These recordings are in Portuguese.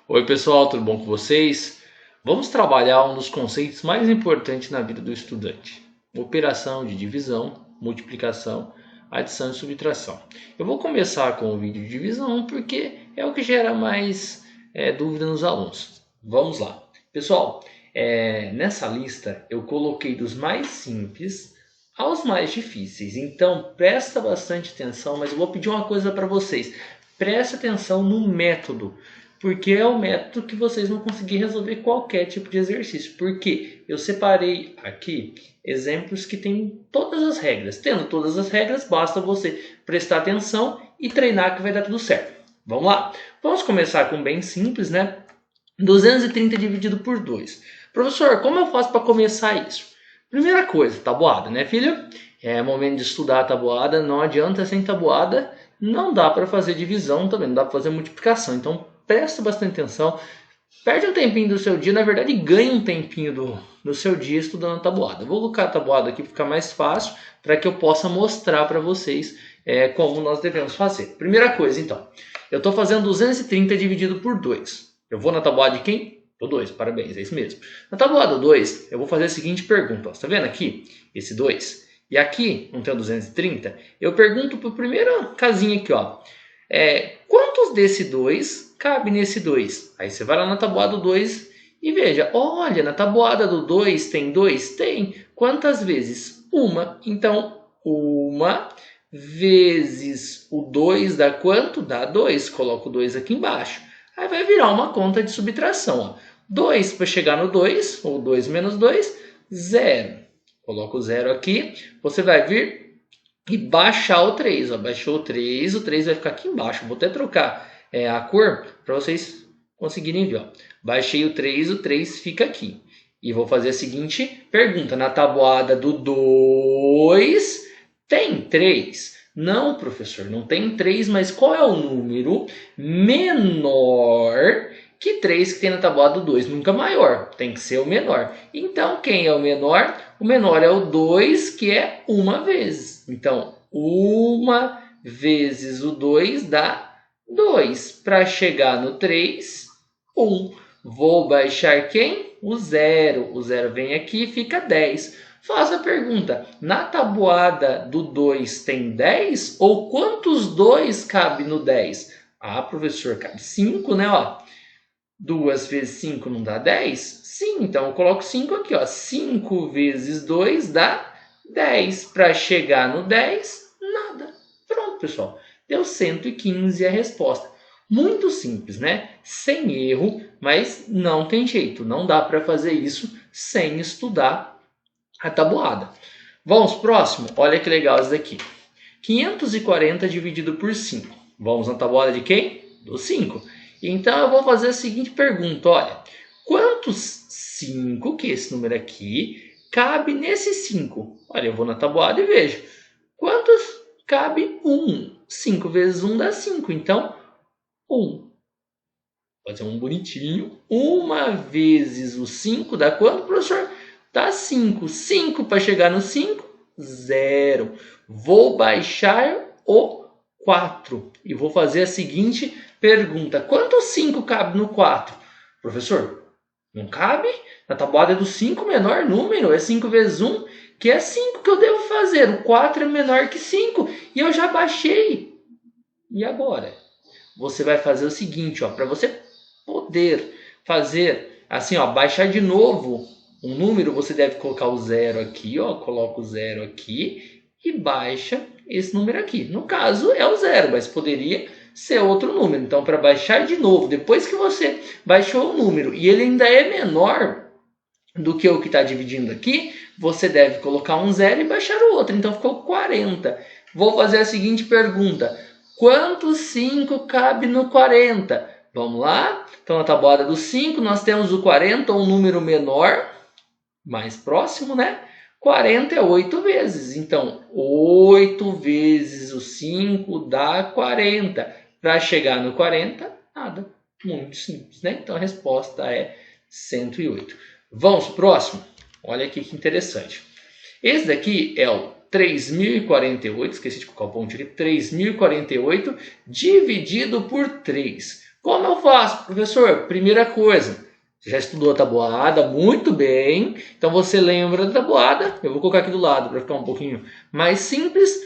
Oi pessoal, tudo bom com vocês? Vamos trabalhar um dos conceitos mais importantes na vida do estudante: operação de divisão, multiplicação, adição e subtração. Eu vou começar com o vídeo de divisão porque é o que gera mais dúvida nos alunos. Vamos lá. Pessoal, nessa lista eu coloquei dos mais simples aos mais difíceis. Então presta bastante atenção, mas eu vou pedir uma coisa para vocês. Presta atenção no método, porque é o método que vocês vão conseguir resolver qualquer tipo de exercício. Porque eu separei aqui exemplos que têm todas as regras. Tendo todas as regras, basta você prestar atenção e treinar que vai dar tudo certo. Vamos lá? Vamos começar com bem simples, né? 230 dividido por 2. Professor, como eu faço para começar isso? Primeira coisa, tabuada, né, filho? É momento de estudar a tabuada, não adianta sem tabuada, não dá para fazer divisão também, não dá para fazer multiplicação. Então, presta bastante atenção, perde um tempinho do seu dia, na verdade ganha um tempinho do seu dia estudando a tabuada. Vou colocar a tabuada aqui para ficar mais fácil, para que eu possa mostrar para vocês como nós devemos fazer. Primeira coisa, então, eu estou fazendo 230 dividido por 2. Eu vou na tabuada de quem? Do 2, parabéns, é isso mesmo. Na tabuada 2, eu vou fazer a seguinte pergunta. Está vendo aqui? Esse 2. E aqui, não tem o 230, eu pergunto para a primeira casinha aqui, ó. Quantos desse 2 cabe nesse 2? Aí você vai lá na tabuada do 2 e veja. Olha, na tabuada do 2 tem 2? Tem. Quantas vezes? Uma. Então, 1 vezes o 2 dá quanto? Dá 2. Coloco o 2 aqui embaixo. Aí vai virar uma conta de subtração. Ó. 2 para chegar no 2, ou 2 menos 2, 0. Coloco o 0 aqui. Você vai vir e baixar o 3. Ó. Baixou o 3 vai ficar aqui embaixo. Vou até trocar a cor para vocês conseguirem ver. Ó. Baixei o 3 fica aqui. E vou fazer a seguinte pergunta. Na tabuada do 2, tem 3? Não, professor, não tem 3, mas qual é o número menor que 3 que tem na tabuada do 2? Nunca maior, tem que ser o menor. Então, quem é o menor? O menor é o 2, que é uma vez. Então, 1 vezes o 2 dá 2. Para chegar no 3, 1. Vou baixar quem? O 0. O 0 vem aqui e fica 10. Faça a pergunta, na tabuada do 2 tem 10? Ou quantos 2 cabe no 10? Ah, professor, cabe 5, né? Ó, 2 vezes 5 não dá 10? Sim, então eu coloco 5 aqui. Ó. 5 vezes 2 dá 10. Para chegar no 10, nada. Pronto, pessoal. Deu 115 a resposta. Muito simples, né? Sem erro, mas não tem jeito. Não dá para fazer isso sem estudar a tabuada. Vamos próximo? Olha que legal isso daqui. 540 dividido por 5. Vamos na tabuada de quem? Do 5. Então eu vou fazer a seguinte pergunta. Olha, quantos 5, que é esse número aqui, cabe nesse 5? Olha, eu vou na tabuada e vejo. Quantos cabe 1? 5 vezes 1 dá 5. Então, 1. Pode ser um bonitinho. 1 vezes o 5 dá quanto, professor? Dá 5. 5 para chegar no 5, 0. Vou baixar o 4 e vou fazer a seguinte pergunta. Quanto 5 cabe no 4? Professor, não cabe? Na tabuada do 5, menor número é 5 vezes 1, que é 5 que eu devo fazer. O 4 é menor que 5 e eu já baixei. E agora? Você vai fazer o seguinte, para você poder fazer assim, baixar de novo um número, você deve colocar o 0 aqui, coloca o 0 aqui e baixa esse número aqui. No caso, é o 0, mas poderia ser outro número. Então, para baixar de novo, depois que você baixou o número e ele ainda é menor do que o que está dividindo aqui, você deve colocar um 0 e baixar o outro. Então, ficou 40. Vou fazer a seguinte pergunta. Quantos 5 cabe no 40? Vamos lá? Então, na tabuada do 5, nós temos o 40, um número menor, mais próximo, né? 40 é 8 vezes. Então, 8 vezes o 5 dá 40. Para chegar no 40, nada. Muito simples, né? Então, a resposta é 108. Vamos para o próximo? Olha aqui que interessante. Esse daqui é o 3048, esqueci de colocar o ponto aqui, 3048 dividido por 3. Como eu faço, professor? Primeira coisa, você já estudou a tabuada muito bem, então você lembra da tabuada. Eu vou colocar aqui do lado para ficar um pouquinho mais simples.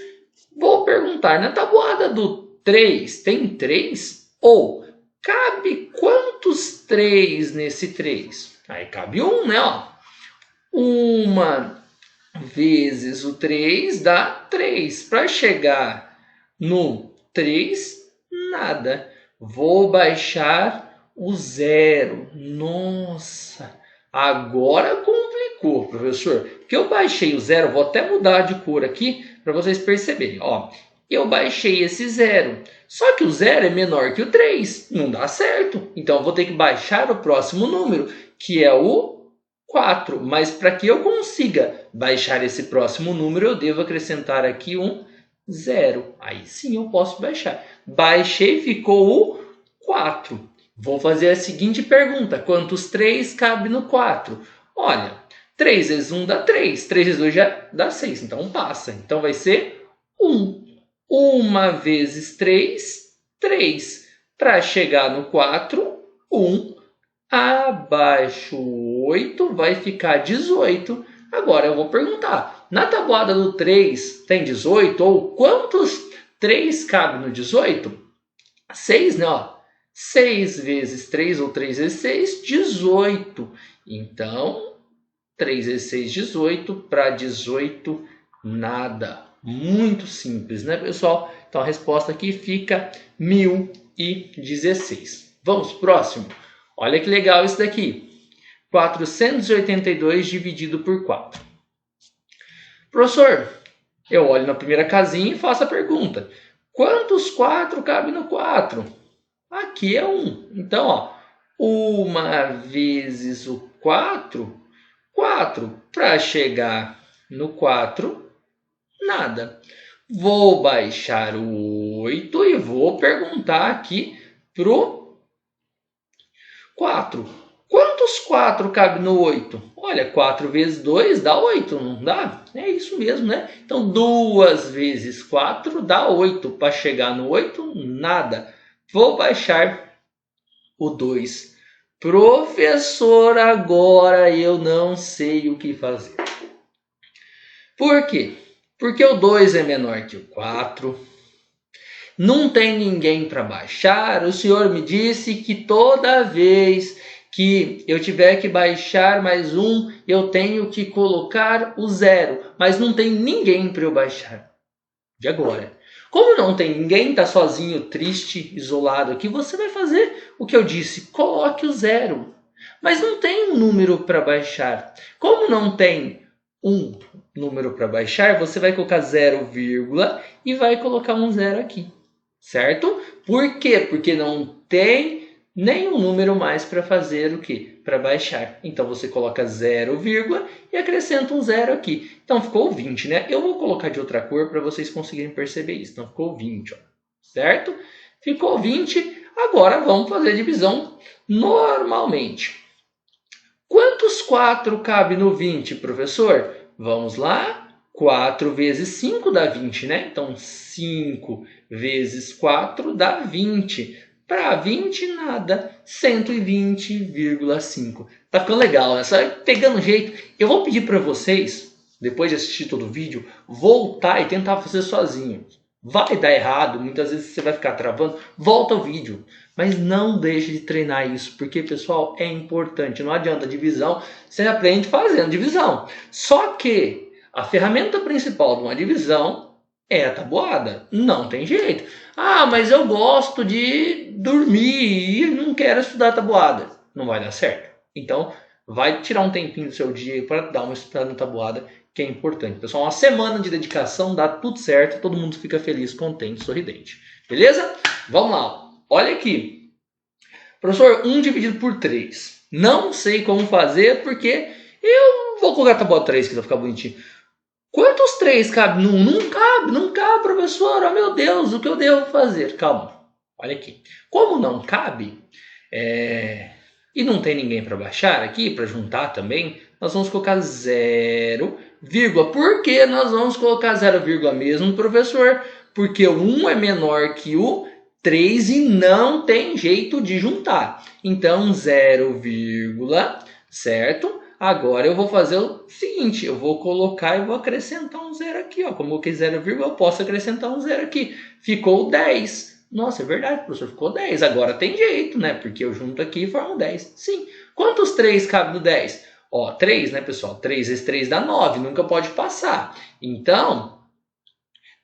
Vou perguntar, na tabuada do 3 tem 3? Ou cabe quantos 3 nesse 3? Aí cabe um, né? Ó. Uma vezes o 3 dá 3. Para chegar no 3, nada. Vou baixar o 0. Nossa, agora complicou, professor. Porque eu baixei o 0, vou até mudar de cor aqui para vocês perceberem. Ó, eu baixei esse 0. Só que o 0 é menor que o 3. Não dá certo. Então eu vou ter que baixar o próximo número, que é o 4, mas para que eu consiga baixar esse próximo número, eu devo acrescentar aqui um 0. Aí sim eu posso baixar. Baixei, ficou o 4. Vou fazer a seguinte pergunta: quantos 3 cabe no 4? Olha, 3 vezes 1 dá 3, 3 vezes 2 já dá 6, então passa. Então vai ser 1. 1 vezes 3, 3. Para chegar no 4, 1. Abaixo 8 vai ficar 18. Agora eu vou perguntar, na tabuada do 3 tem 18? Ou quantos 3 cabe no 18? 6, né? Ó. 6 vezes 3 ou 3 vezes 6, 18. Então, 3 vezes 6, 18. Para 18, nada. Muito simples, né, pessoal? Então a resposta aqui fica 1016. Vamos pro próximo. Olha que legal isso daqui. 482 dividido por 4. Professor, eu olho na primeira casinha e faço a pergunta. Quantos 4 cabe no 4? Aqui é 1. Então, ó, 1 vezes o 4, 4. Para chegar no 4, nada. Vou baixar o 8 e vou perguntar aqui pro 4. Quantos 4 cabe no 8? Olha, 4 vezes 2 dá 8, não dá? É isso mesmo, né? Então, 2 vezes 4 dá 8. Para chegar no 8, nada. Vou baixar o 2. Professor, agora eu não sei o que fazer. Por quê? Porque o 2 é menor que o 4. Não tem ninguém para baixar. O senhor me disse que toda vez que eu tiver que baixar mais um, eu tenho que colocar o 0. Mas não tem ninguém para eu baixar. E agora? Como não tem ninguém, está sozinho, triste, isolado aqui, você vai fazer o que eu disse. Coloque o 0. Mas não tem um número para baixar. Como não tem um número para baixar, você vai colocar 0, e vai colocar um 0 aqui. Certo? Por quê? Porque não tem nenhum número mais para fazer o quê? Para baixar. Então você coloca 0, e acrescenta um 0 aqui. Então ficou 20, né? Eu vou colocar de outra cor para vocês conseguirem perceber isso. Então ficou 20, ó. Certo? Ficou 20. Agora vamos fazer a divisão normalmente. Quantos 4 cabe no 20, professor? Vamos lá. 4 vezes 5 dá 20, né? Então, 5 vezes 4 dá 20. Para 20, nada. 120,5. Tá ficando legal, né? Só pegando jeito. Eu vou pedir para vocês, depois de assistir todo o vídeo, voltar e tentar fazer sozinho. Vai dar errado, muitas vezes você vai ficar travando. Volta o vídeo. Mas não deixe de treinar isso, porque, pessoal, é importante. Não adianta divisão, você aprende fazendo divisão. Só que a ferramenta principal de uma divisão é a tabuada. Não tem jeito. Ah, mas eu gosto de dormir e não quero estudar tabuada. Não vai dar certo. Então, vai tirar um tempinho do seu dia para dar uma estudada na tabuada, que é importante. Pessoal, uma semana de dedicação, dá tudo certo, todo mundo fica feliz, contente, sorridente. Beleza? Vamos lá. Olha aqui. Professor, 1 dividido por 3. Não sei como fazer, porque eu vou colocar a tabuada 3 aqui para ficar bonitinho. Quantos 3 cabe no 1? Não cabe, professor. Oh, meu Deus, o que eu devo fazer? Calma, olha aqui. Como não cabe, e não tem ninguém para baixar aqui, para juntar também, nós vamos colocar 0, Por que nós vamos colocar 0, mesmo, professor? Porque o 1 é menor que o 3 e não tem jeito de juntar. Então, 0, certo? Agora eu vou fazer o seguinte, eu vou colocar e vou acrescentar um 0 aqui. Ó. Como eu coloquei 0, eu posso acrescentar um 0 aqui. Ficou 10. Nossa, é verdade, professor, ficou 10. Agora tem jeito, né? Porque eu junto aqui e formo 10. Sim. Quantos 3 cabe no 10? Ó, 3, né, pessoal? 3 vezes 3 dá 9, nunca pode passar. Então,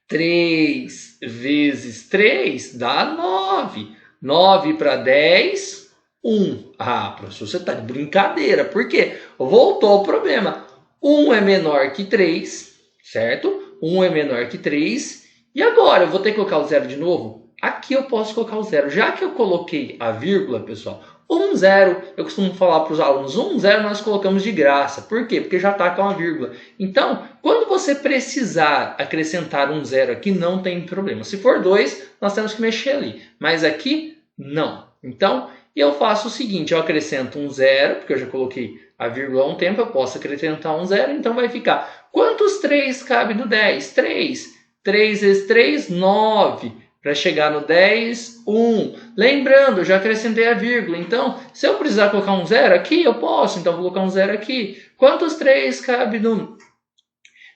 3 vezes 3 dá 9. 9 para 10, 1. Ah, professor, você está de brincadeira. Por quê? Voltou o problema. 1 é menor que 3, certo? 1 é menor que 3. E agora, eu vou ter que colocar o 0 de novo? Aqui eu posso colocar o 0. Já que eu coloquei a vírgula, pessoal, 1, 0, eu costumo falar para os alunos, 1, 0 nós colocamos de graça. Por quê? Porque já está com a vírgula. Então, quando você precisar acrescentar um 0 aqui, não tem problema. Se for 2, nós temos que mexer ali. Mas aqui, não. Então, eu faço o seguinte, eu acrescento um 0, porque eu já coloquei a vírgula há um tempo, eu posso acrescentar um 0, então vai ficar. Quantos 3 cabe no 10? 3. 3 vezes 3, 9. Para chegar no 10, 1. Lembrando, eu já acrescentei a vírgula. Então, se eu precisar colocar um 0 aqui, eu posso. Então, vou colocar um 0 aqui. Quantos 3 cabe no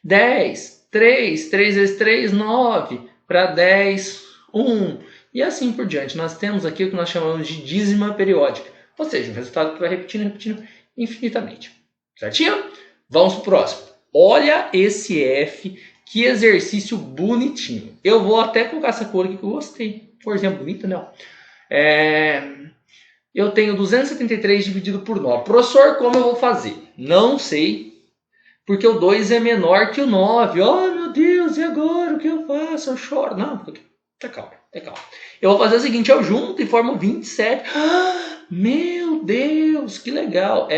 10? 3. 3 vezes 3, 9. Para 10, 1. E assim por diante. Nós temos aqui o que nós chamamos de dízima periódica. Ou seja, um resultado que vai repetindo infinitamente. Certinho? Vamos para o próximo. Olha esse F. Que exercício bonitinho. Eu vou até colocar essa cor aqui que eu gostei. Por exemplo, bonita, não. Eu tenho 273 dividido por 9. Professor, como eu vou fazer? Não sei. Porque o 2 é menor que o 9. Oh, meu Deus, e agora? O que eu faço? Eu choro. Não, tá calma. Eu vou fazer o seguinte, eu junto e formo 27. Ah, meu Deus, que legal.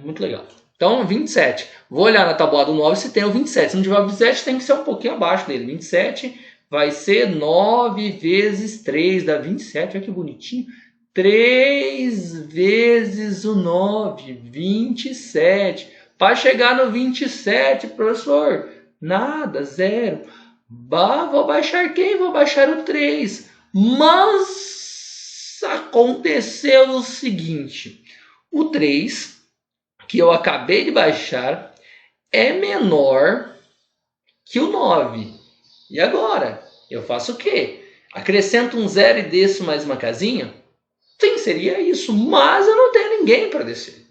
Muito legal. Então, 27. Vou olhar na tabuada do 9 se tem o 27. Se não tiver o 27, tem que ser um pouquinho abaixo dele. 27 vai ser 9 vezes 3, dá 27. Olha que bonitinho. 3 vezes o 9, 27. Para chegar no 27, professor, nada, 0. Vou baixar quem? Vou baixar o 3. Mas aconteceu o seguinte. O 3... que eu acabei de baixar é menor que o 9. E agora? Eu faço o quê? Acrescento um 0 e desço mais uma casinha? Sim, seria isso. Mas eu não tenho ninguém para descer.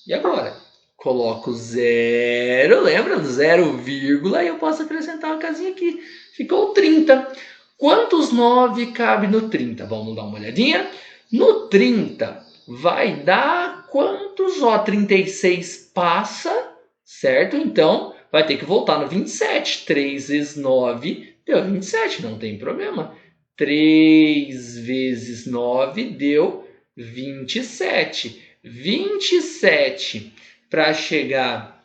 E agora? Coloco 0, lembra? 0, e eu posso acrescentar uma casinha aqui. Ficou 30. Quantos 9 cabe no 30? Vamos dar uma olhadinha. No 30 vai dar quantos? 36 passa, certo? Então, vai ter que voltar no 27. 3 vezes 9 deu 27, não tem problema. 3 vezes 9 deu 27. 27 para chegar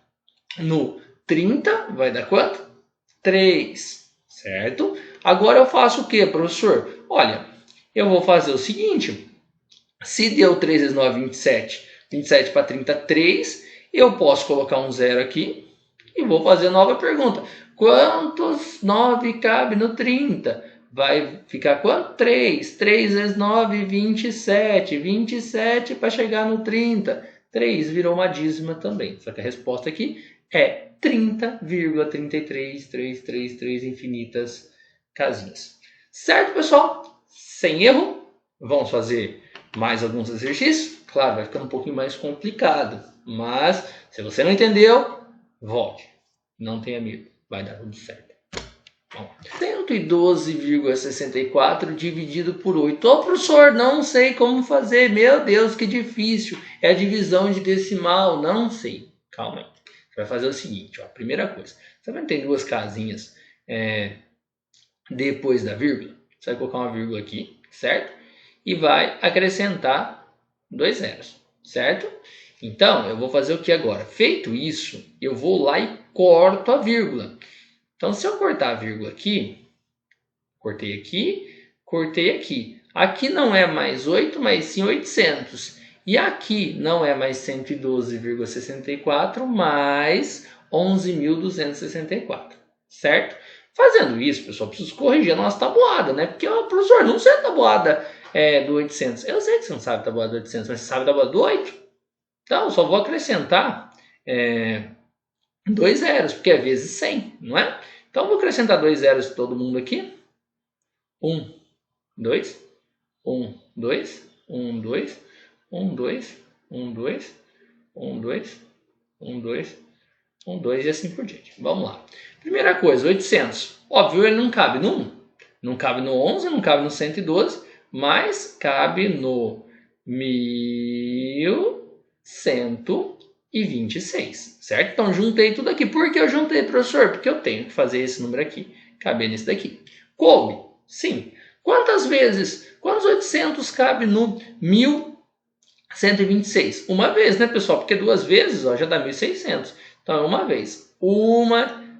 no 30 vai dar quanto? 3, certo? Agora eu faço o que, professor? Olha, eu vou fazer o seguinte. Se deu 3 vezes 9, 27. 27 para 30, 3. Eu posso colocar um 0 aqui. E vou fazer nova pergunta. Quantos 9 cabe no 30? Vai ficar quanto? 3. 3 vezes 9, 27. 27 para chegar no 30. 3 virou uma dízima também. Só que a resposta aqui é 30,33333 infinitas casinhas. Certo, pessoal? Sem erro. Vamos fazer mais alguns exercícios. Claro, vai ficando um pouquinho mais complicado. Mas, se você não entendeu, volte. Não tenha medo. Vai dar tudo certo. 112,64 dividido por 8. Ô, professor, não sei como fazer. Meu Deus, que difícil. É a divisão de decimal. Não sei. Calma aí. Você vai fazer o seguinte. Ó, primeira coisa. Você vai ter duas casinhas depois da vírgula. Você vai colocar uma vírgula aqui, certo? E vai acrescentar 2 zeros, certo? Então, eu vou fazer o que agora? Feito isso, eu vou lá e corto a vírgula. Então, se eu cortar a vírgula aqui, cortei aqui. Aqui não é mais 8, mas sim 800. E aqui não é mais 112,64, mais 11.264, certo? Fazendo isso, pessoal, preciso corrigir a nossa tabuada, né? Porque, professor, não sei a tabuada do 800. Eu sei que você não sabe a tabuada do 800, mas você sabe a tabuada do 8. Então, eu só vou acrescentar 2 zeros, porque é vezes 100, não é? Então, eu vou acrescentar 2 zeros de todo mundo aqui. 1, 2, 1, 2, 1, 2, 1, 2, 1, 2, 1, 2, 1, 2, 1, 2 e assim por diante. Vamos lá. Primeira coisa, 800. Óbvio, ele não cabe no 1. Não cabe no 11, não cabe no 112, mas cabe no 1126, certo? Então, juntei tudo aqui. Por que eu juntei, professor? Porque eu tenho que fazer esse número aqui caber nesse daqui. Coube? Sim. Quantos 800 cabe no 1126? Uma vez, né, pessoal? Porque 2 vezes já dá 1600. Então, é uma vez. 1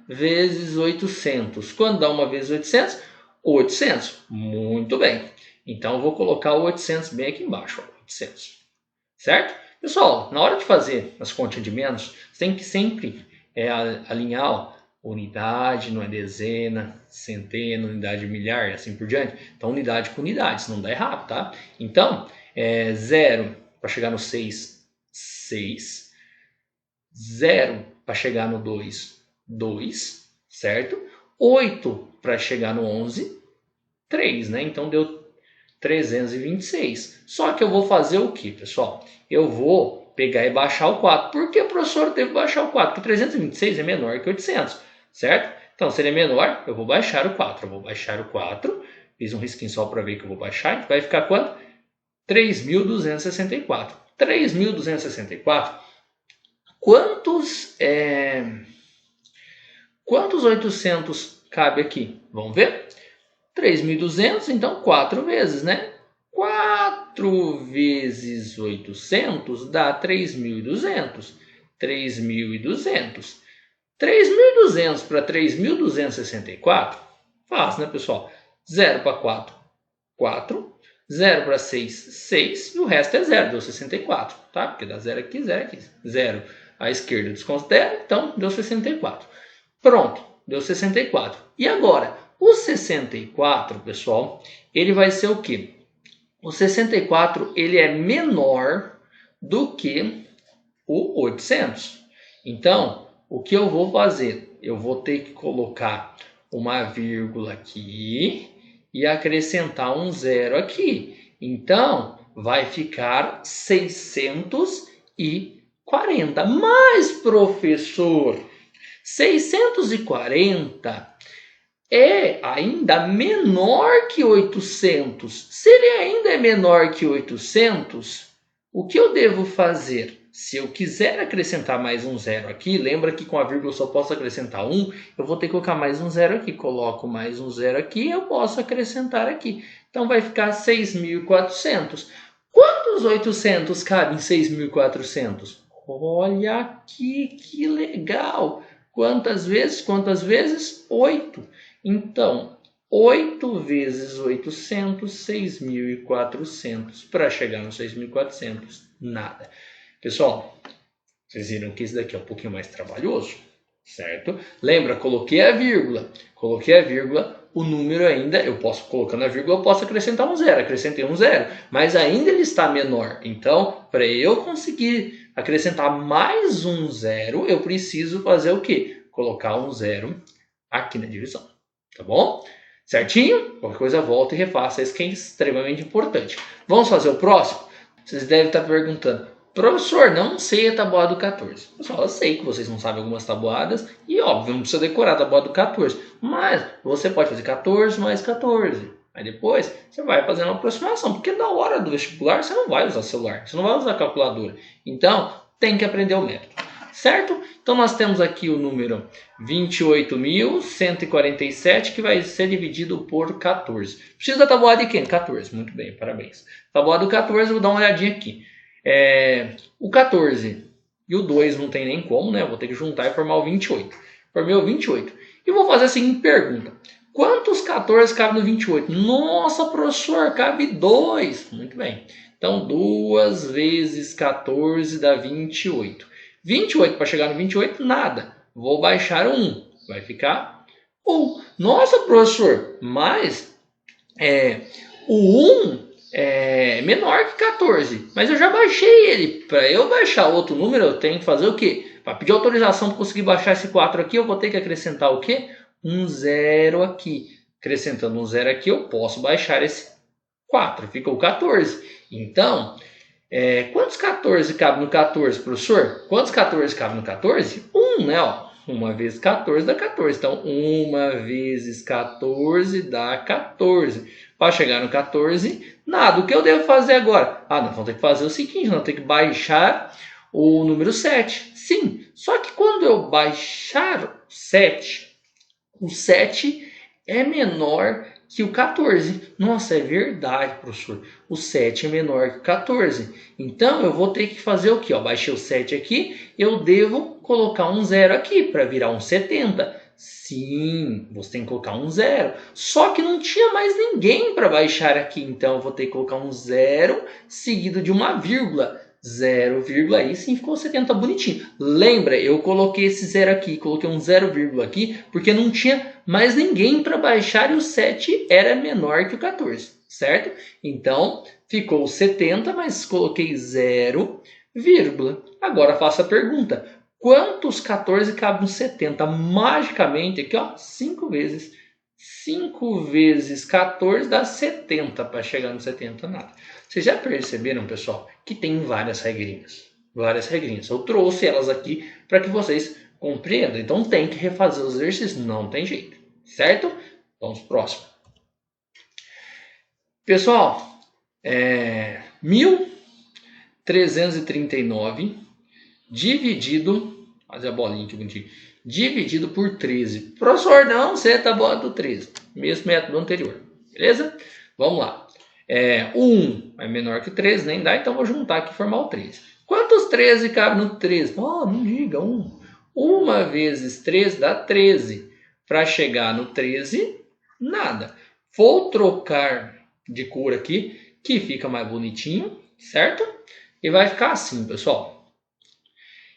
vezes 800. Quando dá 1 vezes 800? 800. Muito bem. Então, eu vou colocar o 800 bem aqui embaixo. 800. Certo? Pessoal, na hora de fazer as contas de menos, você tem que sempre alinhar unidade, não é dezena, centena, unidade milhar e assim por diante. Então, unidade com unidade, senão dá errado, tá? Então, 0 para chegar no 6, 6. 0 para chegar no 2, 2, certo? 8 para chegar no 11, 3, né? Então, deu 326. Só que eu vou fazer o que, pessoal? Eu vou pegar e baixar o 4. Por que, professor, eu devo que baixar o 4? Porque 326 é menor que 800, certo? Então, se ele é menor, eu vou baixar o 4. Eu vou baixar o 4. Fiz um risquinho só para ver que eu vou baixar. Então, vai ficar quanto? 3.264. 3.264. Quantos 800 cabe aqui? Vamos ver? 3.200, então 4 vezes, né? 4 vezes 800 dá 3.200. 3.200. 3.200 para 3.264, fácil, né, pessoal? 0 para 4, 4. 0 para 6, 6. E o resto é 0, deu 64, tá? Porque dá 0 aqui, 0 aqui. 0 à esquerda eu desconsidero, então deu 64. Pronto, deu 64. E agora, o 64, pessoal, ele vai ser o quê? O 64, ele é menor do que o 800. Então, o que eu vou fazer? Eu vou ter que colocar uma vírgula aqui e acrescentar um 0 aqui. Então, vai ficar 640. Mas, professor, 640 é ainda menor que 800. Se ele ainda é menor que 800, o que eu devo fazer? Se eu quiser acrescentar mais um 0 aqui, lembra que com a vírgula eu só posso acrescentar 1, eu vou ter que colocar mais um 0 aqui. Coloco mais um 0 aqui e eu posso acrescentar aqui. Então vai ficar 6.400. Quantos 800 cabem em 6.400? Olha aqui, que legal! Quantas vezes? Quantas vezes? 8. Então, 8 vezes 800, 6.400. Para chegar no 6.400, nada. Pessoal, vocês viram que isso daqui é um pouquinho mais trabalhoso, certo? Lembra, coloquei a vírgula, o número ainda, eu posso, colocando a vírgula, eu posso acrescentar um 0, acrescentei um 0, mas ainda ele está menor. Então, para eu conseguir acrescentar mais um 0, eu preciso fazer o quê? Colocar um 0 aqui na divisão, tá bom? Certinho? Qualquer coisa, volta e refaça, isso que é extremamente importante. Vamos fazer o próximo? Vocês devem estar perguntando, professor, não sei a tabuada do 14. Pessoal, eu sei que vocês não sabem algumas tabuadas e, óbvio, não precisa decorar a tabuada do 14. Mas você pode fazer 14 mais 14. Aí depois você vai fazendo uma aproximação, porque na hora do vestibular você não vai usar celular, você não vai usar calculadora. Então, tem que aprender o método, certo? Então, nós temos aqui o número 28.147, que vai ser dividido por 14. Precisa da tabuada de quem? 14. Muito bem, parabéns. Tabuada do 14, eu vou dar uma olhadinha aqui. O 14 e o 2 não tem nem como, né? Eu vou ter que juntar e formar o 28. Formei o 28. E vou fazer a seguinte pergunta. Quantos 14 cabe no 28? Nossa, professor, cabe 2. Muito bem. Então, 2 vezes 14 dá 28. 28 para chegar no 28, nada. Vou baixar 1. Vai ficar 1. Nossa, professor, mas o 1 é menor que 14. Mas eu já baixei ele. Para eu baixar outro número, eu tenho que fazer o quê? Para pedir autorização para conseguir baixar esse 4 aqui, eu vou ter que acrescentar o quê? Um 0 aqui. Acrescentando um 0 aqui, eu posso baixar esse 4. Ficou 14. Então, quantos 14 cabe no 14, professor? Quantos 14 cabe no 14? 1, né? Ó. 1 vezes 14 dá 14. Então, 1 vezes 14 dá 14. Para chegar no 14, nada. O que eu devo fazer agora? Nós vamos ter que fazer o seguinte, nós vamos ter que baixar o número 7. Sim, só que quando eu baixar o 7 é menor que o 14. Nossa, é verdade, professor. O 7 é menor que o 14. Então, eu vou ter que fazer o quê? Baixei o 7 aqui, eu devo colocar um 0 aqui para virar um 70. Sim, você tem que colocar um 0. Só que não tinha mais ninguém para baixar aqui. Então, eu vou ter que colocar um 0 seguido de uma vírgula. 0, aí sim ficou 70 bonitinho. Lembra, eu coloquei esse 0 aqui, coloquei um 0, aqui, porque não tinha mais ninguém para baixar e o 7 era menor que o 14, certo? Então, ficou 70, mas coloquei 0, Agora faço a pergunta. Quantos 14 cabem no 70? Magicamente, aqui, 5 vezes. 5 vezes 14 dá 70 para chegar no 70, nada. Vocês já perceberam, pessoal, que tem várias regrinhas. Várias regrinhas. Eu trouxe elas aqui para que vocês compreendam. Então tem que refazer os exercícios, não tem jeito. Certo? Vamos pro próximo. Pessoal, 1339 dividido, fazer a bolinha aqui bonitinho, dividido por 13. Professor, não, você está bola do 13. Mesmo método anterior. Beleza? Vamos lá. 1 é menor que 13, nem dá, então vou juntar aqui e formar o 13. Quantos 13 cabem no 13? Não diga 1. 1 vezes 13 dá 13. Para chegar no 13, nada. Vou trocar de cor aqui, que fica mais bonitinho, certo? E vai ficar assim, pessoal.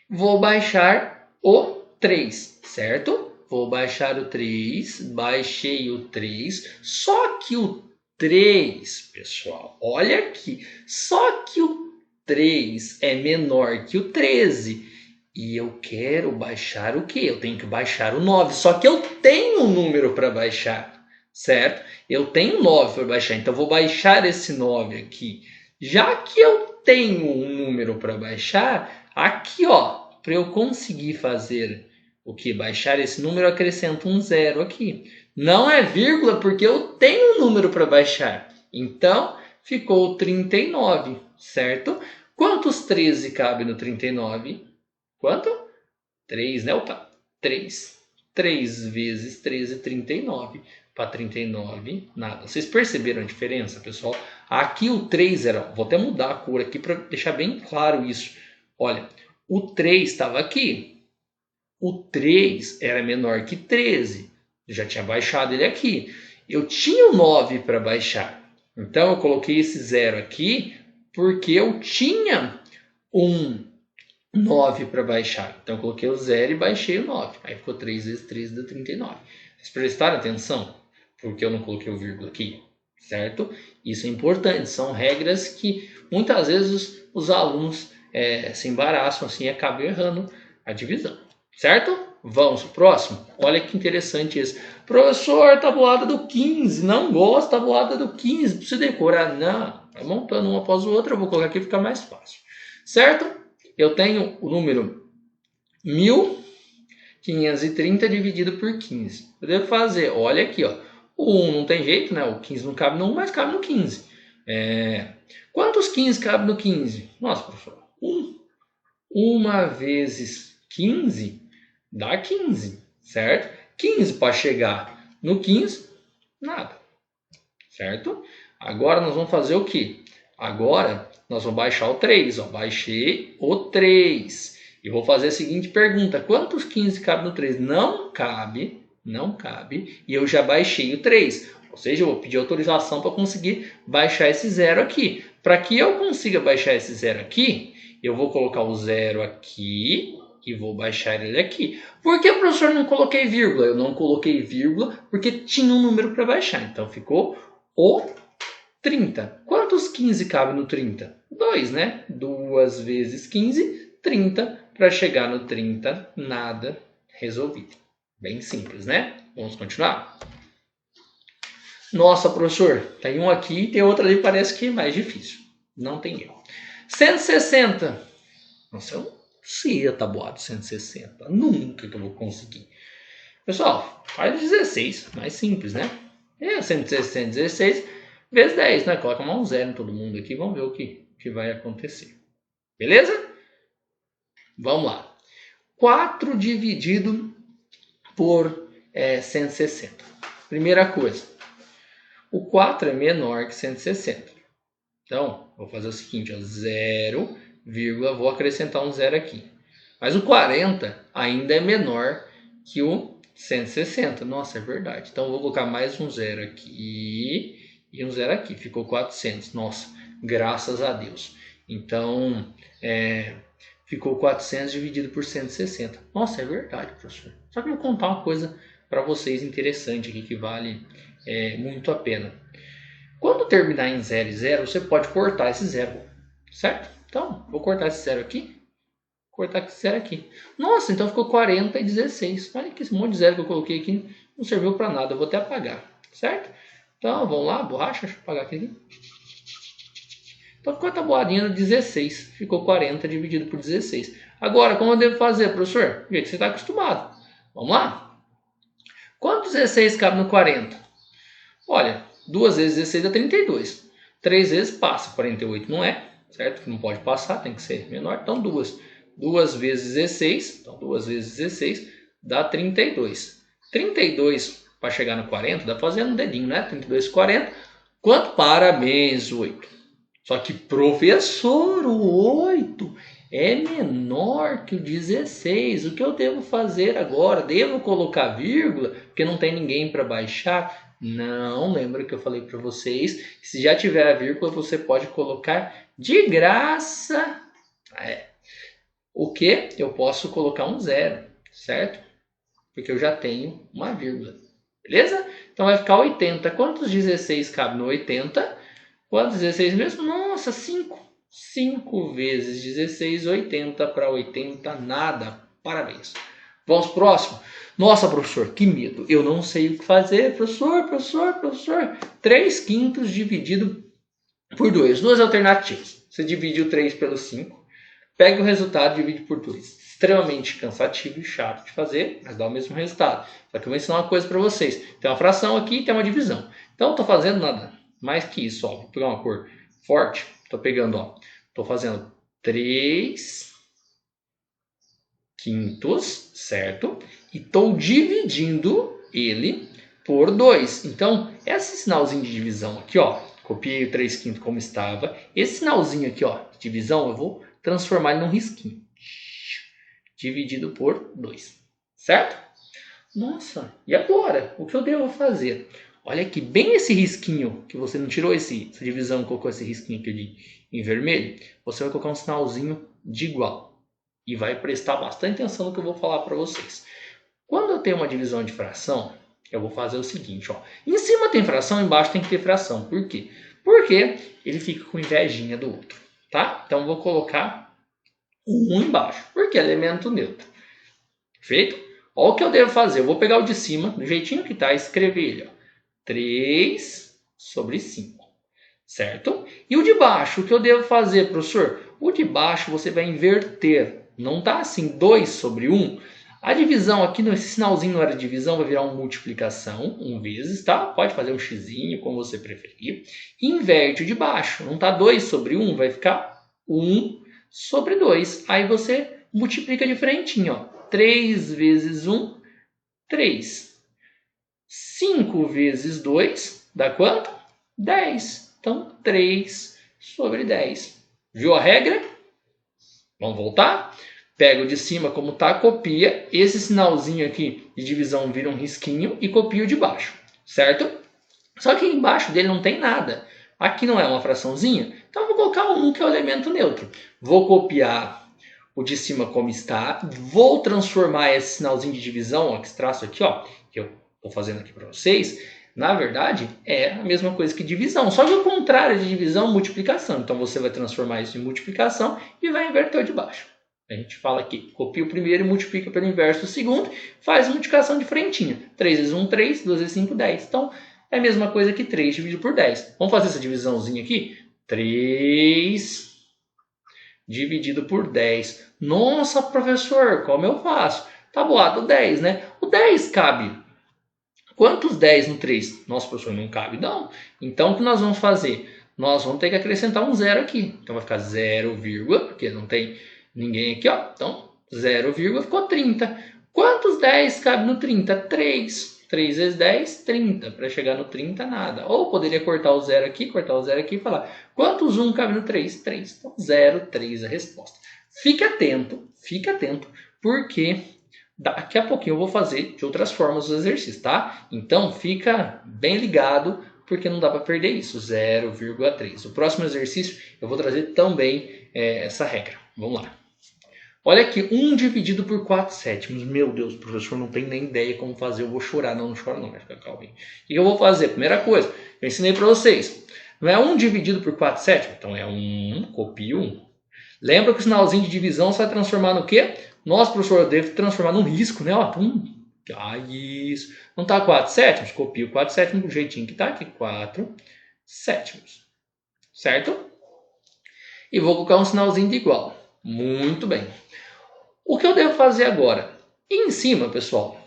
Vou baixar o 3, certo? Vou baixar o 3, baixei o 3, só que o 3, pessoal, olha aqui, só que o 3 é menor que o 13 e eu quero baixar o quê? Eu tenho que baixar o 9, só que eu tenho um número para baixar, certo? Eu tenho 9 para baixar, então vou baixar esse 9 aqui. Já que eu tenho um número para baixar, aqui, para eu conseguir fazer o que? Baixar esse número, eu acrescento um 0 aqui. Não é vírgula, porque eu tenho um número para baixar. Então, ficou 39, certo? Quantos 13 cabe no 39? Quanto? 3, né? Opa, 3. 3 vezes 13, 39. Para 39, nada. Vocês perceberam a diferença, pessoal? Aqui o 3 era... Vou até mudar a cor aqui para deixar bem claro isso. Olha, o 3 estava aqui. O 3 era menor que 13. Eu já tinha baixado ele aqui. Eu tinha o 9 para baixar. Então, eu coloquei esse 0 aqui porque eu tinha um 9 para baixar. Então, eu coloquei o 0 e baixei o 9. Aí ficou 3 vezes 13 dá 39. Vocês prestaram atenção? Porque eu não coloquei o vírgula aqui, certo? Isso é importante. São regras que muitas vezes os alunos se embaraçam assim e acabam errando a divisão, certo? Vamos pro próximo? Olha que interessante isso. Professor, tabuada do 15. Não gosto da tabuada do 15. Precisa decorar. Não. Vai montando uma após o outro. Eu vou colocar aqui para ficar mais fácil. Certo? Eu tenho o número 1530 dividido por 15. Eu devo fazer, olha aqui, o 1 não tem jeito, né? O 15 não cabe no 1, mas cabe no 15. Quantos 15 cabe no 15? Nossa, professor, 1. 1 vezes 15 dá 15, certo? 15 para chegar no 15, nada, certo? Agora nós vamos fazer o quê? Agora nós vamos baixar o 3, baixei o 3. E vou fazer a seguinte pergunta, quantos 15 cabe no 3? Não cabe, e eu já baixei o 3. Ou seja, eu vou pedir autorização para conseguir baixar esse 0 aqui. Para que eu consiga baixar esse 0 aqui, eu vou colocar o 0 aqui e vou baixar ele aqui. Por que, professor, não coloquei vírgula? Eu não coloquei vírgula porque tinha um número para baixar. Então ficou o 30. Quantos 15 cabe no 30? 2, né? 2 vezes 15, 30. Para chegar no 30, nada, resolvido. Bem simples, né? Vamos continuar? Nossa, professor, tem um aqui e tem outro ali que parece que é mais difícil. Não tem erro. 160. Nossa, eu não sei a tabuada 160. Nunca que eu vou conseguir. Pessoal, faz 16. Mais simples, né? 160, 16 vezes 10, né? Coloca um zero em todo mundo aqui. Vamos ver o que vai acontecer. Beleza? Vamos lá. 4 dividido por 160. Primeira coisa. O 4 é menor que 160. Então, vou fazer o seguinte, ó, 0, vou acrescentar um zero aqui. Mas o 40 ainda é menor que o 160. Nossa, é verdade. Então, eu vou colocar mais um zero aqui e um zero aqui. Ficou 400. Nossa, graças a Deus. Então, ficou 400 dividido por 160. Nossa, é verdade, professor. Só que eu vou contar uma coisa para vocês interessante aqui que vale muito a pena. Quando terminar em 0 e 0, você pode cortar esse 0, certo? Então, vou cortar esse 0 aqui, cortar esse 0 aqui. Nossa, então ficou 40 e 16. Olha que esse monte de 0 que eu coloquei aqui não serviu para nada, eu vou até apagar, certo? Então, vamos lá, borracha, deixa eu apagar aqui. Então, ficou a tabuadinha de 16, ficou 40 dividido por 16. Agora, como eu devo fazer, professor? Do jeito que você está acostumado. Vamos lá? Quanto 16 cabe no 40? Olha, 2 vezes 16 é 32. 3 vezes passa, 48 não é, certo? Não pode passar, tem que ser menor. Então, 2. 2 vezes 16, então 2 vezes 16 dá 32. 32 para chegar no 40, dá para fazer no dedinho, né? 32, 40. Quanto? Parabéns, 8. Só que, professor, o 8 é menor que o 16. O que eu devo fazer agora? Devo colocar vírgula? Porque não tem ninguém para baixar? Não, lembra que eu falei para vocês? Se já tiver a vírgula, você pode colocar de graça. O que? Eu posso colocar um zero, certo? Porque eu já tenho uma vírgula. Beleza? Então vai ficar 80. Quantos 16 cabe no 80? Quantos 16 mesmo? Nossa, 5. 5 vezes 16, 80 para 80, nada. Parabéns. Vamos pro próximo. Nossa, professor, que medo. Eu não sei o que fazer. Professor. 3 quintos dividido por 2. Duas alternativas. Você divide o 3 pelo 5. Pega o resultado e divide por 2. Extremamente cansativo e chato de fazer, mas dá o mesmo resultado. Só que eu vou ensinar uma coisa para vocês. Tem uma fração aqui e tem uma divisão. Então, eu estou fazendo nada mais que isso. Ó. Vou pegar uma cor forte. Estou pegando, estou fazendo 3 quintos, certo? E estou dividindo ele por 2. Então, esse sinalzinho de divisão aqui, copiei o 3 quintos como estava. Esse sinalzinho aqui, de divisão, eu vou transformar ele num risquinho. Dividido por 2, certo? Nossa, e agora? O que eu devo fazer? Olha aqui, bem esse risquinho, que você não tirou essa divisão, colocou esse risquinho aqui em vermelho, você vai colocar um sinalzinho de igual. E vai prestar bastante atenção no que eu vou falar para vocês. Quando eu tenho uma divisão de fração, eu vou fazer o seguinte, em cima tem fração, embaixo tem que ter fração. Por quê? Porque ele fica com invejinha do outro, tá? Então eu vou colocar 1 embaixo, porque é elemento neutro. Perfeito? Olha o que eu devo fazer. Eu vou pegar o de cima, do jeitinho que está, e escrever ele. 3 sobre 5. Certo? E o de baixo, o que eu devo fazer, professor? O de baixo você vai inverter. Não está assim, 2 sobre 1. A divisão aqui, esse sinalzinho na hora de divisão vai virar uma multiplicação, 1 vezes, tá? Pode fazer um xzinho, como você preferir. Inverte o de baixo. Não está 2 sobre 1, vai ficar 1 sobre 2. Aí você multiplica de frentinho, 3 vezes 1, 3. 5 vezes 2, dá quanto? 10. Então, 3 sobre 10. Viu a regra? Vamos voltar? Pega o de cima como está, copia. Esse sinalzinho aqui de divisão vira um risquinho e copia o de baixo, certo? Só que embaixo dele não tem nada. Aqui não é uma fraçãozinha, então eu vou colocar o 1, que é o elemento neutro. Vou copiar o de cima como está. Vou transformar esse sinalzinho de divisão, ó, que esse traço aqui, ó, que eu estou fazendo aqui para vocês. Na verdade, é a mesma coisa que divisão, só que o contrário de divisão, multiplicação. Então, você vai transformar isso em multiplicação e vai inverter o de baixo. A gente fala aqui, copia o primeiro e multiplica pelo inverso o segundo, faz multiplicação de frentinha. 3 vezes 1, 3, 2 vezes 5, 10. Então, é a mesma coisa que 3 dividido por 10. Vamos fazer essa divisãozinha aqui? 3 dividido por 10. Nossa, professor, como eu faço? Tabuado 10, né? O 10 cabe. Quantos 10 no 3? Nossa, professor, não cabe, não. Então, o que nós vamos fazer? Nós vamos ter que acrescentar um zero aqui. Então, vai ficar 0, porque não tem ninguém aqui, ó. Então, 0, ficou 30. Quantos 10 cabe no 30? 3. 3 vezes 10, 30. Para chegar no 30, nada. Ou poderia cortar o 0 aqui e falar, quantos 1 cabe no 3? 3. Então, 0, 3 a resposta. Fique atento, porque daqui a pouquinho eu vou fazer de outras formas os exercícios, tá? Então, fica bem ligado, porque não dá para perder isso, 0,3. O próximo exercício eu vou trazer também essa regra. Vamos lá. Olha aqui, 1 dividido por 4 sétimos. Meu Deus, o professor não tem nem ideia como fazer. Eu vou chorar. Não choro não, vai ficar calminho. O que eu vou fazer? Primeira coisa, eu ensinei para vocês. Não é 1 dividido por 4 sétimos? Então é 1, copio 1. Lembra que o sinalzinho de divisão você vai transformar no quê? Nossa, professor, eu devo transformar num risco, né? Ó, isso. Não está 4 sétimos? Copio 4 sétimos do jeitinho que está aqui. 4 sétimos. Certo? E vou colocar um sinalzinho de igual. Muito bem. O que eu devo fazer agora? E em cima, pessoal,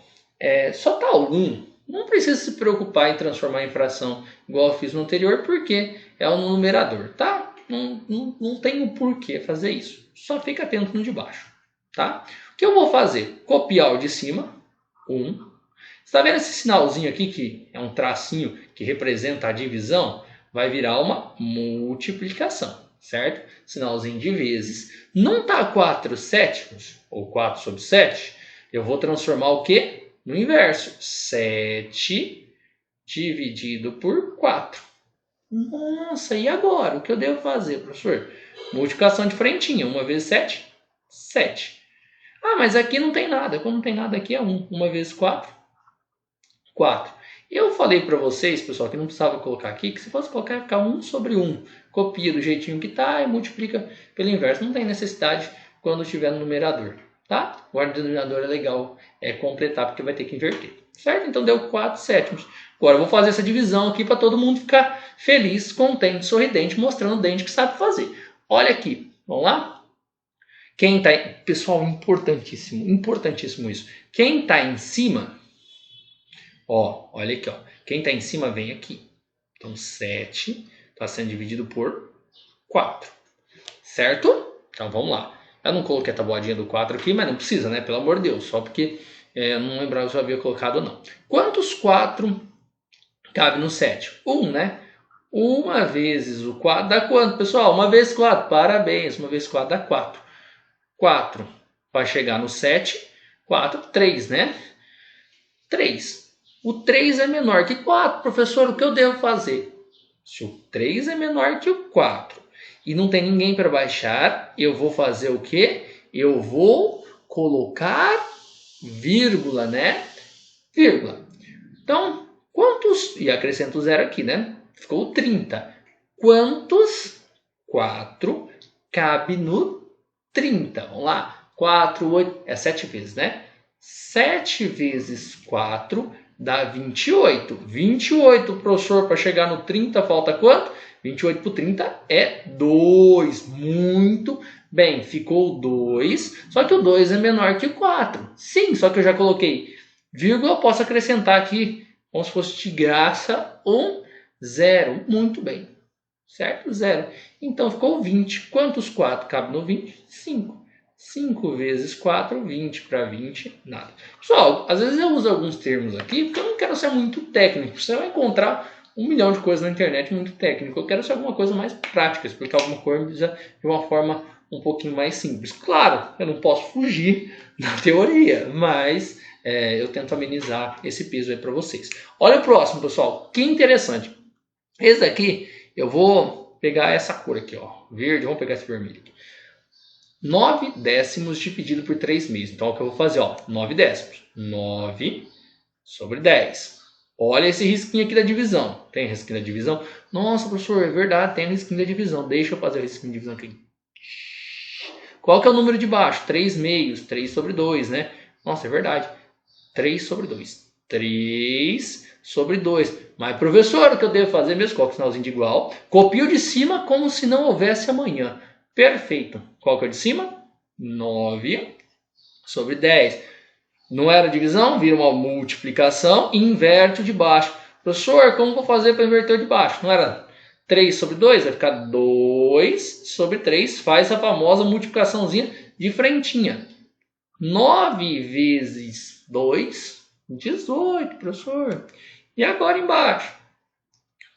só está 1. Não precisa se preocupar em transformar em fração igual eu fiz no anterior, porque é um numerador, tá? Não tem o porquê fazer isso. Só fica atento no de baixo, tá? O que eu vou fazer? Copiar o de cima, 1. Você está vendo esse sinalzinho aqui, que é um tracinho que representa a divisão? Vai virar uma multiplicação, certo? Sinalzinho de vezes. Não está 4 sétimos, ou 4 sobre 7, eu vou transformar o quê? No inverso. 7 dividido por 4. Nossa, e agora? O que eu devo fazer, professor? Multiplicação de frentinha. 1 vezes 7, 7. Ah, mas aqui não tem nada. Quando não tem nada aqui é 1. 1 vezes 4, 4. Eu falei para vocês, pessoal, que não precisava colocar aqui, que se fosse colocar ia ficar 1 sobre 1. Copia do jeitinho que está e multiplica pelo inverso. Não tem necessidade quando estiver no numerador, tá? O ordem do denominador é legal completar, porque vai ter que inverter, certo? Então deu 4 sétimos. Agora eu vou fazer essa divisão aqui para todo mundo ficar feliz, contente, sorridente, mostrando o dente que sabe fazer. Olha aqui, vamos lá? Quem tá pessoal, importantíssimo isso. Quem está em cima, ó, olha aqui, ó. Quem está em cima vem aqui. Então 7 está sendo dividido por 4, certo? Então vamos lá. Eu não coloquei a tabuadinha do 4 aqui, mas não precisa, né? Pelo amor de Deus, só porque eu não lembrava se eu havia colocado ou não. Quantos 4 cabe no 7? 1, né? 1 vezes o 4 dá quanto, pessoal? 1 vezes 4, parabéns. 1 vezes 4 dá 4. 4 para chegar no 7, 4, 3, né? 3. O 3 é menor que 4, professor, o que eu devo fazer? Se o 3 é menor que o 4 e não tem ninguém para baixar, eu vou fazer o quê? Eu vou colocar vírgula, né? Vírgula. Então, quantos... E acrescento o 0 aqui, né? Ficou 30. Quantos 4 cabe no 30? Vamos lá. 4, 8... É 7 vezes, né? 7 vezes 4 dá 28. 28, professor, para chegar no 30 falta quanto? 28 por 30 é 2. Muito bem, ficou 2. Só que o 2 é menor que o 4. Sim, só que eu já coloquei vírgula, eu posso acrescentar aqui, como se fosse de graça, um 0. Muito bem, certo? 0. Então ficou 20. Quantos 4 cabe no 20? 5. 5 vezes 4, 20 para 20, nada. Pessoal, às vezes eu uso alguns termos aqui porque eu não quero ser muito técnico. Você vai encontrar 1 milhão de coisas na internet muito técnico. Eu quero ser alguma coisa mais prática, explicar alguma coisa de uma forma um pouquinho mais simples. Claro, eu não posso fugir da teoria, mas eu tento amenizar esse peso aí para vocês. Olha o próximo, pessoal. Que interessante. Esse daqui, eu vou pegar essa cor aqui, ó, verde. Vamos pegar esse vermelho aqui. 9 décimos dividido por 3 meios. Então, o que eu vou fazer? Ó, 9 décimos. 9 sobre 10. Olha esse risquinho aqui da divisão. Tem risquinho da divisão? Nossa, professor, é verdade, tem risquinho da divisão. Deixa eu fazer o risquinho da divisão aqui. Qual que é o número de baixo? 3 meios. 3 sobre 2, né? Nossa, é verdade. 3 sobre 2. 3 sobre 2. Mas, professor, o que eu devo fazer mesmo? Coloca o sinalzinho de igual. Copio de cima como se não houvesse amanhã. Perfeito. Qual que é o de cima? 9 sobre 10. Não era divisão? Vira uma multiplicação. Inverte o de baixo. Professor, como vou fazer para inverter o de baixo? Não era 3 sobre 2? Vai ficar 2 sobre 3. Faz a famosa multiplicaçãozinha de frentinha. 9 vezes 2, 18, professor. E agora embaixo?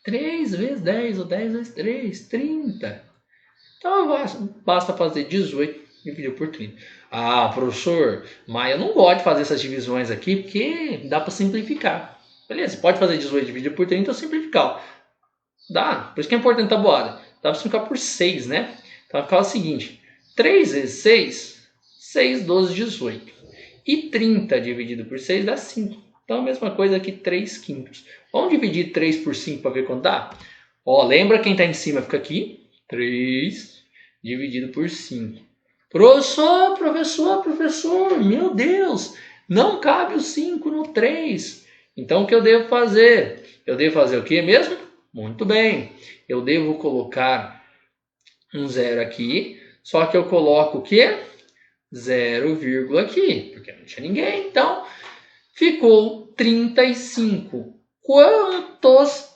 3 vezes 10, ou 10 vezes 3, 30. Então basta fazer 18 dividido por 30. Ah, professor, mas eu não gosto de fazer essas divisões aqui porque dá para simplificar. Beleza, pode fazer 18 dividido por 30 ou simplificar. Dá, por isso que é importante a tabuada. Dá para simplificar por 6, né? Então vai ficar o seguinte: 3 vezes 6, 6, 12, 18. E 30 dividido por 6 dá 5. Então a mesma coisa aqui, 3 quintos. Vamos dividir 3 por 5 para ver quanto dá? Ó, lembra quem está em cima fica aqui. 3 dividido por 5. Professor, meu Deus, não cabe o 5 no 3. Então o que eu devo fazer? Eu devo fazer o que mesmo? Muito bem, eu devo colocar um zero aqui, só que eu coloco o quê? 0, aqui, porque não tinha ninguém, então ficou 35. Quantos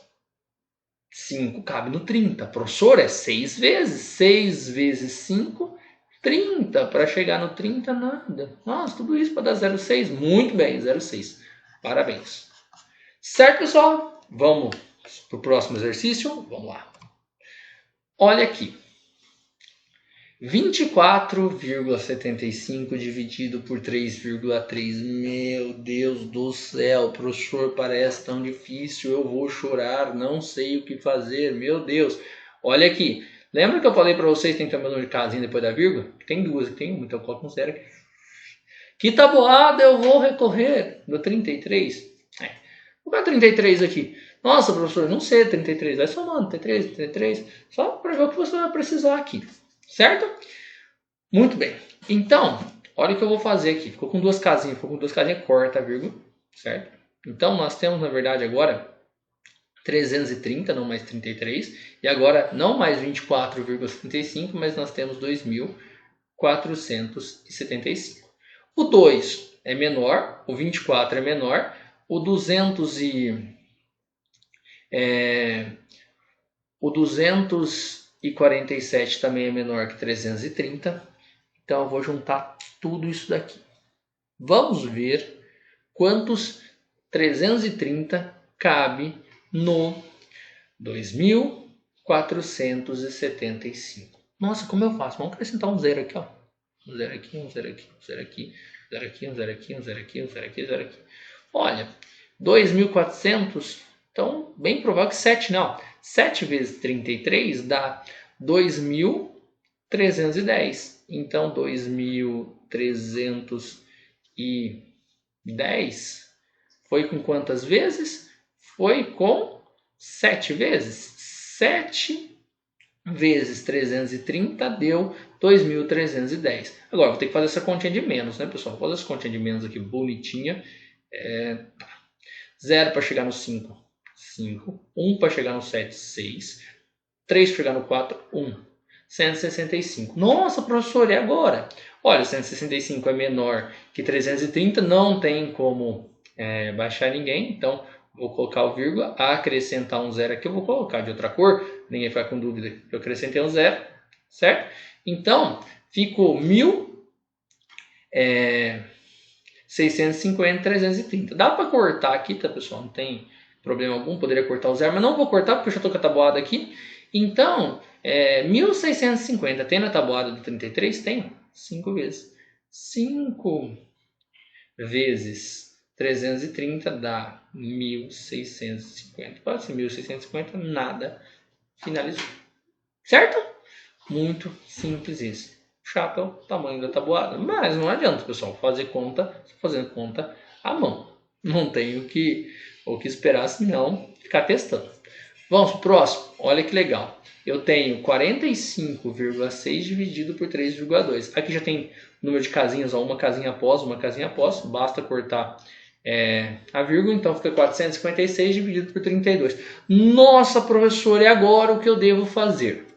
5 cabe no 30? Professor, é 6 vezes. 6 vezes 5, 30. Para chegar no 30, nada. Nossa, tudo isso para dar 0,6. Muito bem, 0,6. Parabéns. Certo, pessoal? Vamos para o próximo exercício? Vamos lá. Olha aqui. 24,75 dividido por 3,3. Meu Deus do céu, professor, parece tão difícil. Eu vou chorar, não sei o que fazer. Meu Deus. Olha aqui. Lembra que eu falei para vocês que tem que ter um número de casinha depois da vírgula? Tem duas, tem uma, então eu coloco um zero aqui. Que tabuada eu vou recorrer? Do 33? Vou colocar 33 aqui. Nossa, professor, não sei 33. Vai somando 33. Só para ver o que você vai precisar aqui. Certo? Muito bem. Então, olha o que eu vou fazer aqui. Ficou com duas casinhas. Corta a vírgula. Certo? Então, nós temos, na verdade, agora 330, não mais 33. E agora, não mais 24,75, mas nós temos 2.475. O 2 é menor, o 24 é menor, o 247 também é menor que 330. Então eu vou juntar tudo isso daqui. Vamos ver quantos 330 cabe no 2.475. Nossa, como eu faço? Vamos acrescentar um zero aqui, ó. Um zero aqui, um zero aqui, um zero aqui, zero aqui, um zero aqui, um zero aqui, um zero aqui, zero aqui. Olha, 2.400, então bem provável que 7 não. 7 vezes 33 dá 2.310. Então 2.310 foi com quantas vezes? Foi com 7 vezes. 7 vezes 330 deu 2.310. Agora, vou ter que fazer essa continha de menos, né, pessoal? Vou fazer essa continha de menos aqui bonitinha. 0 para chegar no 5, 5. 1 para chegar no 7, 6. 3 para chegar no 4, 1. 165. Nossa, professor, e agora? Olha, 165 é menor que 330, não tem como baixar ninguém, então vou colocar o vírgula, acrescentar um zero aqui, eu vou colocar de outra cor, ninguém fica com dúvida, eu acrescentei um zero, certo? Então, ficou 1.650, 330. Dá para cortar aqui, tá, pessoal? Não tem problema algum, poderia cortar o zero, mas não vou cortar porque eu já estou com a tabuada aqui. Então, 1.650, tem na tabuada do 33? Tem, 5 vezes. 5 vezes 330 dá 1.650. Pode ser 1.650, nada. Finalizou. Certo? Muito simples isso. chapa é o tamanho da tabuada. Mas não adianta, pessoal, fazer conta, fazendo conta à mão. Não tem o que esperar, senão ficar testando. Vamos para o próximo. Olha que legal. Eu tenho 45,6 dividido por 3,2. Aqui já tem número de casinhas, ó, uma casinha após. Basta cortar a vírgula, então fica 456 dividido por 32. Nossa, professor, e agora o que eu devo fazer?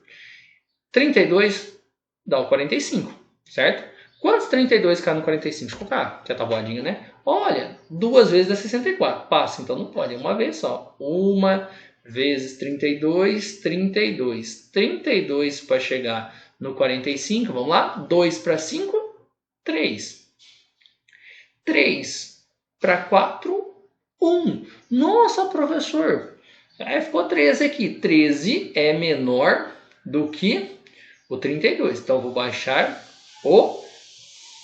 32 dá o 45, certo? Quantos 32 cabe no 45? Deixa eu colocar, que é a tabuadinha, né? Olha, 2 vezes dá 64. Passa, então não pode, é uma vez só. 1 vezes 32, 32. 32 para chegar no 45, vamos lá? 2 para 5, 3. 3 para 4, 1. Nossa, professor, aí ficou 13 aqui. 13 é menor do que o 32. Então, vou baixar o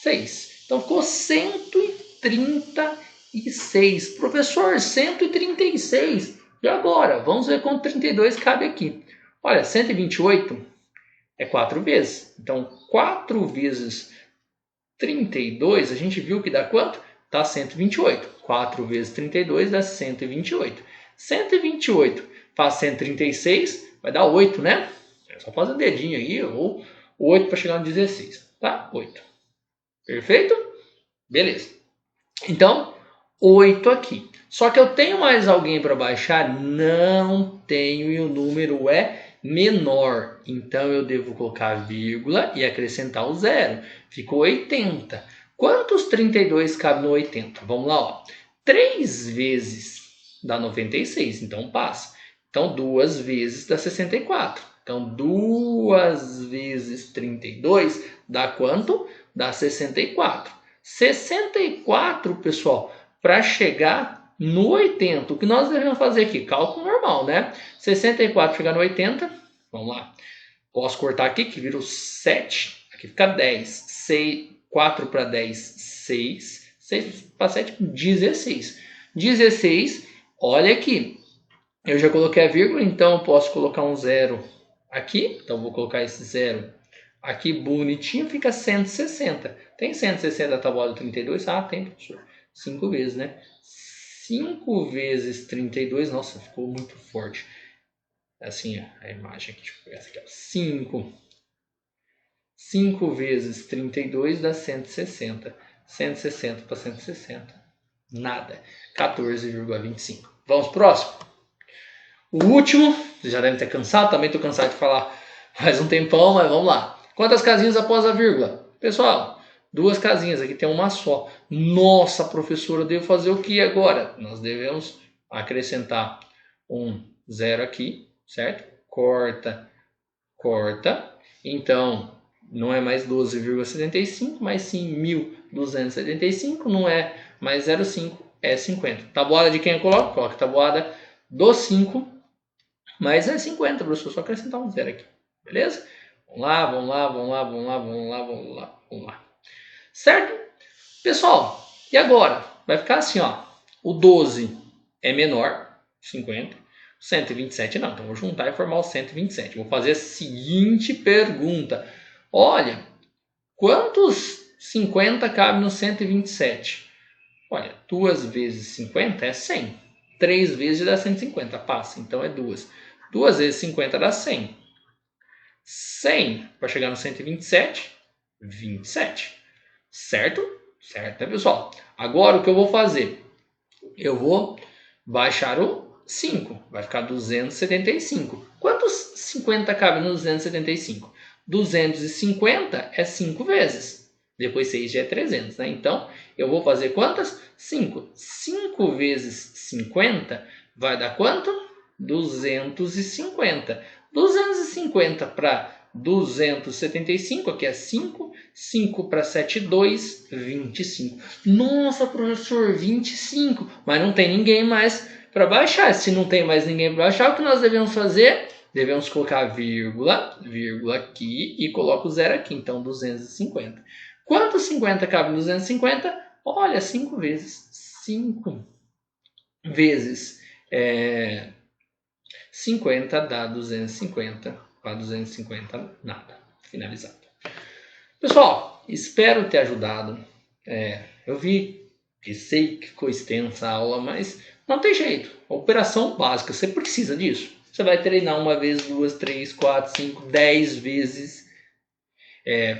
6. Então, ficou 136. Professor, 136. E agora? Vamos ver quanto 32 cabe aqui. Olha, 128 é 4 vezes. Então, 4 vezes 32, a gente viu que dá quanto? Dá 128. 4 vezes 32 dá 128. 128 faz 136, vai dar 8, né? É só fazer o dedinho aí, ou 8 para chegar no 16. Tá? 8. Perfeito? Beleza. Então, 8 aqui. Só que eu tenho mais alguém para baixar? Não tenho, e o número é menor. Então, eu devo colocar vírgula e acrescentar o 0. Ficou 80. Quantos 32 cabe no 80? Vamos lá, ó. 3 vezes dá 96, então passa. Então, 2 vezes dá 64. Então, 2 vezes 32 dá quanto? Dá 64. 64, pessoal, para chegar no 80. O que nós devemos fazer aqui? Cálculo normal, né? 64 chegar no 80. Vamos lá. Posso cortar aqui, que vira o 7. Aqui fica 10. 6, 4 para 10, 6. 6 para 7, 16. 16, olha aqui. Eu já coloquei a vírgula, então posso colocar um 0 aqui. Então vou colocar esse 0 aqui bonitinho, fica 160. Tem 160 a tábua do 32? Ah, tem, professor. 5 vezes, né? 5 vezes 32, nossa, ficou muito forte. Assim, ó, a imagem aqui, deixa eu pegar essa aqui, ó. 5. 5 vezes 32 dá 160. 160 para 160. Nada. 14,25. Vamos pro próximo? O último, vocês já devem ter cansado, também estou cansado de falar faz um tempão, mas vamos lá. Quantas casinhas após a vírgula? Pessoal, 2 casinhas, aqui tem uma só. Nossa, professora, eu devo fazer o que agora? Nós devemos acrescentar um 0 aqui, certo? Corta, corta. Então, não é mais 12,75, mas sim 1.275. Não é mais 0,5, é 50. Tabuada de quem eu coloco? Coloca a tabuada do 5, mas é 50, professor. Só acrescentar um 0 aqui. Beleza? Vamos lá, vamos lá, vamos lá, vamos lá, vamos lá, vamos lá, vamos lá. Certo? Pessoal, e agora? Vai ficar assim, ó. O 12 é menor, 50. 127 não, então vou juntar e formar o 127. Vou fazer a seguinte pergunta. Olha, quantos 50 cabe no 127? Olha, 2 vezes 50 é 100. 3 vezes dá 150, passa, então é 2. 2 vezes 50 dá 100. 100 para chegar no 127, 27. Certo? Certo, né, pessoal? Agora o que eu vou fazer? Eu vou baixar o 5. Vai ficar 275. Quantos 50 cabe no 275? 250 é 5 vezes. Depois 6 já é 300, né? Então, eu vou fazer quantas? 5. 5 vezes 50 vai dar quanto? 250. 250 para 275, aqui é 5. 5 para 7, 2, 25. Nossa, professor, 25. Mas não tem ninguém mais para baixar. Se não tem mais ninguém para baixar, o que nós devemos fazer? Devemos colocar vírgula, vírgula aqui e coloco o 0 aqui. Então, 250. Quantos 50 cabe em 250? Olha, 5 vezes. 5 vezes 50 dá 250. Para 250, nada. Finalizado. Pessoal, espero ter ajudado. Eu vi que sei que ficou extensa a aula, mas não tem jeito. Operação básica, você precisa disso. Você vai treinar uma vez, duas, três, quatro, cinco, 10 vezes.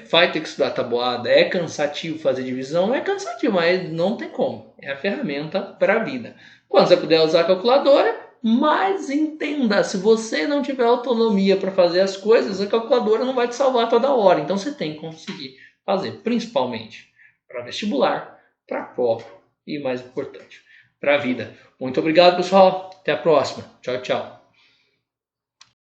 Vai ter que estudar tabuada. É cansativo fazer divisão? É cansativo, mas não tem como. É a ferramenta para a vida. Quando você puder usar a calculadora, mas entenda, se você não tiver autonomia para fazer as coisas, a calculadora não vai te salvar toda hora. Então você tem que conseguir fazer, principalmente para vestibular, para prova e, mais importante, para a vida. Muito obrigado, pessoal. Até a próxima. Tchau, tchau.